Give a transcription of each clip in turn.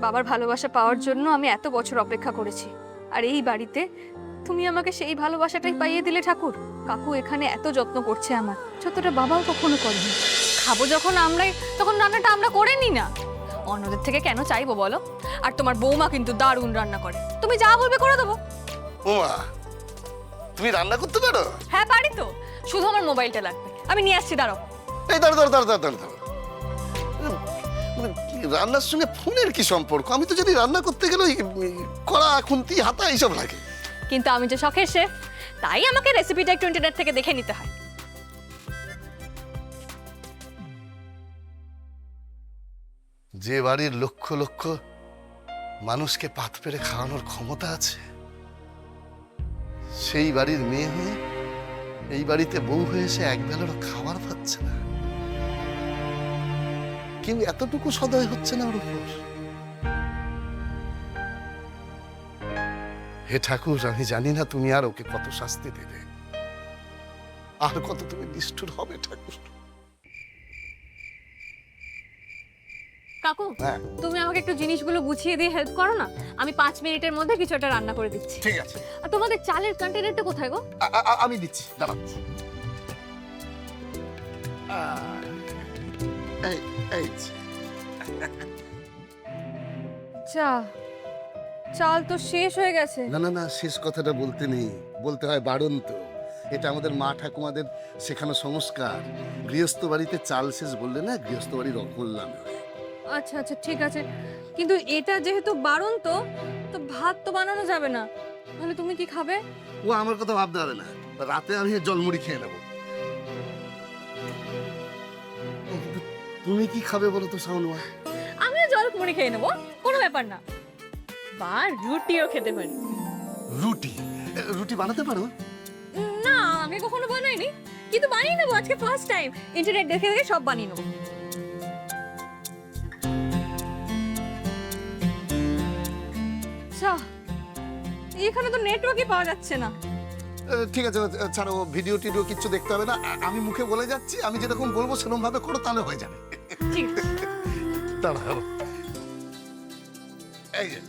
বাবার ভালোবাসা পাওয়ার জন্য আমি এত বছর অপেক্ষা করেছি, আর এই বাড়িতে তুমি আমাকে সেই ভালোবাসাটাই পাইয়ে দিলে ঠাকুর। কাকু এখানে এত যত্ন করছে আমার, যতটা বাবাও কখনো করেনি। খাবো যখন আমরাই, তখন রান্নাটা আমরা করে নি না? অন্যদের থেকে কেন চাইবো বলো? আর তোমার বৌমা কিন্তু দারুণ রান্না করে, তুমি যা বলবে করে দেবো। ওমা, তুমি রান্না করতে পারো? হ্যাঁ পারি তো, শুধু আমার মোবাইলটা লাগবে, আমি নিয়ে আসছি, দাঁড়াও। এই দাঁড়া দাঁড়া দাঁড়া দাঁড়া দাঁড়া। রান্নার সঙ্গে ফোনের কি সম্পর্ক? আমি তো জানি রান্না করতে গেলে কড়া, খুন্তি, হাতা এইসব লাগে। কিন্তু আমি যে শখের শেফ, তাই আমাকে রেসিপিটা একটু ইন্টারনেট থেকে দেখে নিতে হয়। যে বাড়ির লক্ষ লক্ষ মানুষকে পাত পেরে খাওয়ানোর ক্ষমতা আছে, সেই বাড়ির মেয়ে হয়ে এই বাড়িতে বউ হয়ে এসে একবেলারও খাবার পাচ্ছে না। কেউ এতটুকু সদয় হচ্ছে না ওর উপর। হে ঠাকুর, আমি জানি না তুমি আর ওকে কত শাস্তি দেবে, আর কত তুমি নিষ্ঠুর হবে ঠাকুর। কাকু, হ্যাঁ। তুমি আমাকে একটু জিনিসগুলো গুছিয়ে দিয়ে হেল্প করো না, আমি 5 মিনিটের মধ্যে কিছু একটা রান্না করে দিচ্ছি। ঠিক আছে, আর তোমাদের চালের কন্টেনারটা কোথায় গো? আমি দিচ্ছি, দাঁড়াও। এই যে। চাল তো শেষ হয়ে গেছে। না না না, শেষ কথাটা বলতে নেই, বলতে হয় বাড়ন্ত। এটা আমাদের মা ঠাকুমাদের শেখানো সংস্কার। গৃহস্থ বাড়িতে চাল শেষ বললে না গৃহস্থ বাড়ির অকল্যাণ হয়। আচ্ছা আচ্ছা ঠিক আছে, কিন্তু এটা যেহেতু বারণ, তো ভাত তো বানানো যাবে না, তাহলে তুমি কি খাবে? ও আমার কথা ভাবতে হবে না, রাতে আমি জলমুড়ি খেয়ে নেবো। তুমি কি খাবে বলো তো শাওনুয়া? আমিও জল মুড়ি খেয়ে নেবো, কোনো ব্যাপার না। বা রুটিও খেতে পারি। রুটি? রুটি বানাতে পারো? না, আমি কখনো বানাইনি, কিন্তু বানিয়ে নেবো আজকে ফার্স্ট টাইম। ইন্টারনেট দেখে দেখে সব বানিয়ে নেবো। আচ্ছা, এখানে তো নেটওয়ার্কই পাওয়া যাচ্ছে না। ঠিক আছে, ছাড়ো, ভিডিও টিডিও কিচ্ছু দেখতে হবে না। আমি মুখে বলে যাচ্ছি, আমি যেরকম বলবো সেরকম ভাবে করো, তাহলে হয়ে যাবে। ঠিক আছে। দাঁড়াও, এই যে।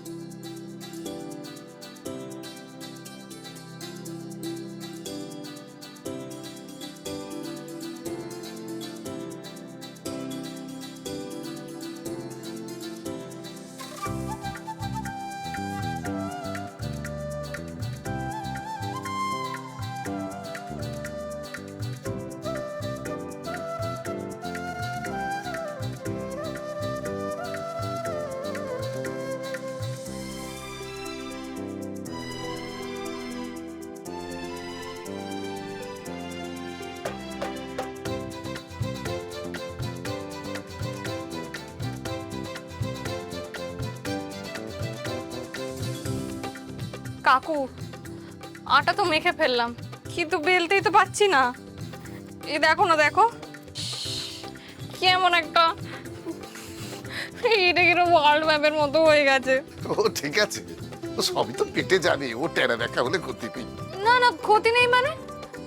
কাকু, আটা তো মেখে ফেললাম, কিন্তু বেলতেই তো পাচ্ছি না। এই দেখো না, দেখো কেমন একটা, এটা কিরকম ওয়ার্ল্ড ম্যাপের মতো হয়ে গেছে। ও ঠিক আছে, ও সবই তো পেটে যাবে, ও টেরা দেখা হলে ক্ষতি নেই। না না, ক্ষতি নেই মানে?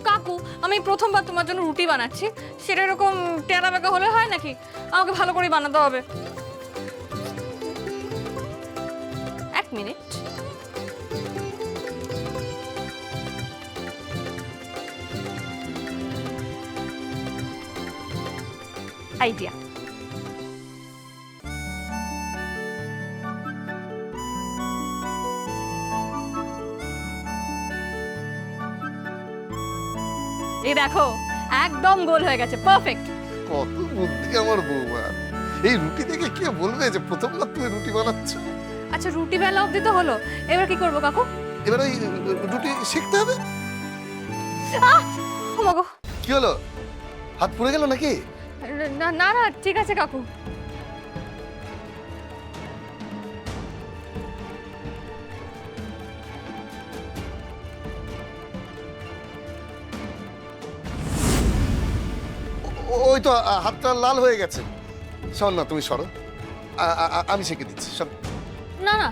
কাকু, আমি প্রথমবার তোমার জন্য রুটি বানাচ্ছি, সেটা এরকম টেরা বেঁকা হলে হয় নাকি? আমাকে ভালো করে বানাতে হবে। 1 মিনিট। আইডিয়া। এই দেখো, একদম গোল হয়ে গেছে, পারফেক্ট। কত বুদ্ধি আমার বৌমা! এই রুটি দেখে কে বলবে যে প্রথমবার তুমি রুটি বানাচ্ছ? আচ্ছা, রুটি বেলা অবধি তো হলো, এবার কি করবো কাকু? এবার ওই রুটি শিখতে হবে। ও মা গো! কি হলো, হাত পুড়ে গেল নাকি? না না না, ঠিক আছে কাকু। ওই তো হাতটা লাল হয়ে গেছে। শোন না, তুমি সরো, আমি শিখে দিচ্ছি, সর। না না,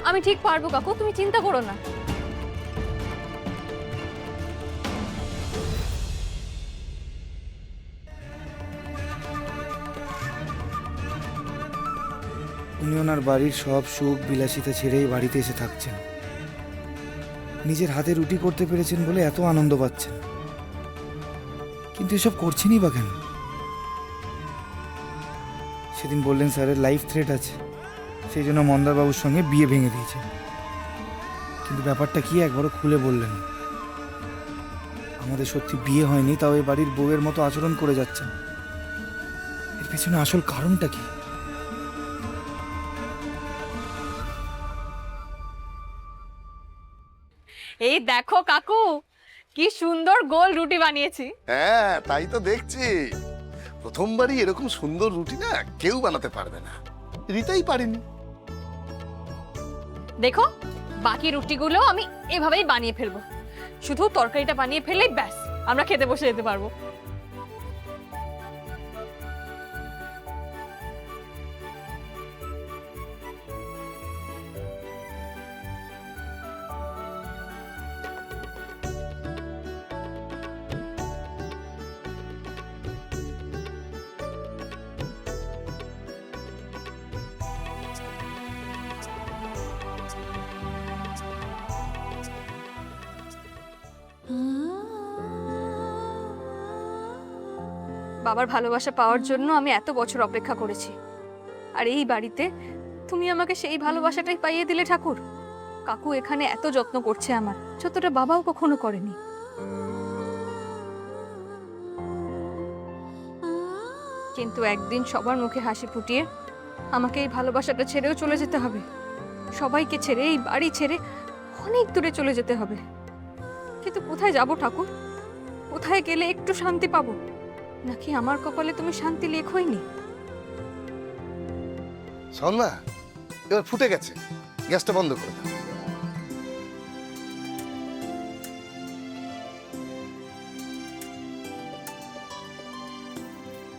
আমি ঠিক পারবো কাকু, তুমি চিন্তা করো না। উনি ওনার বাড়ির সব সুখ বিলাসিতা ছেড়ে এই বাড়িতে এসে থাকছেন। নিজের হাতে রুটি করতে পেরেছেন বলে এত আনন্দ পাচ্ছেন, কিন্তু এসব করছেনই বা কেন? সেদিন বললেন স্যারের লাইফ থ্রেট আছে, সেই জন্য মন্দারবাবুর সঙ্গে বিয়ে ভেঙে দিয়েছেন। কিন্তু ব্যাপারটা কি একবারও খুলে বললেন না। আমাদের সত্যি বিয়ে হয়নি, তাও এই বাড়ির বউয়ের মতো আচরণ করে যাচ্ছেন। এর পেছনে আসল কারণটা কি? এই দেখো কাকু, কি সুন্দর গোল রুটি বানিয়েছি। হ্যাঁ, তাই তো দেখছি। প্রথমবারই এরকম সুন্দর রুটি না কেউ বানাতে পারবে না, রিতাই পারেনি। দেখো, বাকি রুটিগুলো আমি এভাবেই বানিয়ে ফেলবো। শুধু তরকারিটা বানিয়ে ফেললেই ব্যাস, আমরা খেতে বসে যেতে পারবো। বাবার ভালোবাসা পাওয়ার জন্য আমি এত বছর অপেক্ষা করেছি, আর এই বাড়িতে তুমি আমাকে সেই ভালোবাসাটাই পাইয়ে দিলে ঠাকুর। কাকু এখানে এত যত্ন করছে আমার, যতটা বাবাও কখনো করেনি। কিন্তু একদিন সবার মুখে হাসি ফুটিয়ে আমাকে এই ভালোবাসাটা ছেড়েও চলে যেতে হবে। সবাইকে ছেড়ে, এই বাড়ি ছেড়ে অনেক দূরে চলে যেতে হবে। কিন্তু কোথায় যাব ঠাকুর? কোথায় গেলে একটু শান্তি পাবো? নাকি আমার কপালে তুমি শান্তি লেখোইনি? শোন না, এবার ফুটে গেছে, গ্যাসটা বন্ধ করে দাও।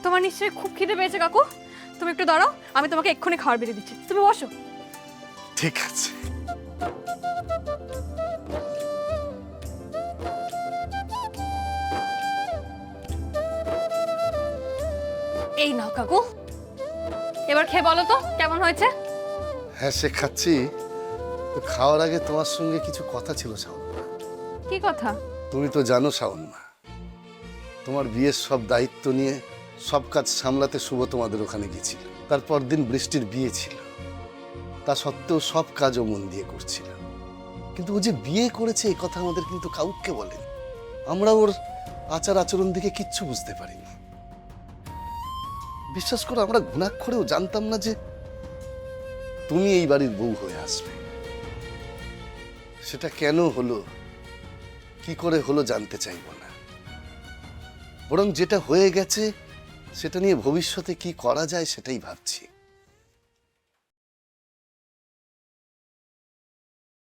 তোমার নিশ্চয়ই খুব খিদে পেয়েছে কাকু। তুমি একটু দাঁড়াও, আমি তোমাকে এক্ষুনি খাবার বেরিয়ে দিচ্ছি। তুমি বসো। ঠিক আছে। এই নাও কাকু, এবার খেয়ে বলো তো কেমন হয়েছে। হ্যাঁ, সে খাচ্ছি। তো খাওয়ার আগে তোমার সঙ্গে কিছু কথা ছিল শাওন মা। কি কথা? তুমি তো জানো শাওন মা, তোমার বিয়ের সব দায়িত্ব নিয়ে সব কাজ সামলাতে শুভ তোমাদের ওখানে গেছিল। তারপর দিন বৃষ্টির বিয়ে ছিল, তা সত্ত্বেও সব কাজও মন দিয়ে করছিল। কিন্তু ও যে বিয়ে করেছে এই কথা আমাদের কিন্তু কাউকে বলেনি। আমরা ওর আচার আচরণ দিকে কিচ্ছু বুঝতে পারিনি। বিশ্বাস করো, আমরা ঘুণাক্ষরেও জানতাম না যে তুমি এই বাড়ির বউ হয়ে আসবে। সেটা কেন হলো, কি করে হলো জানতে চাইবো না, বরং যেটা হয়ে গেছে সেটা নিয়ে ভবিষ্যতে কি করা যায় সেটাই ভাবছি।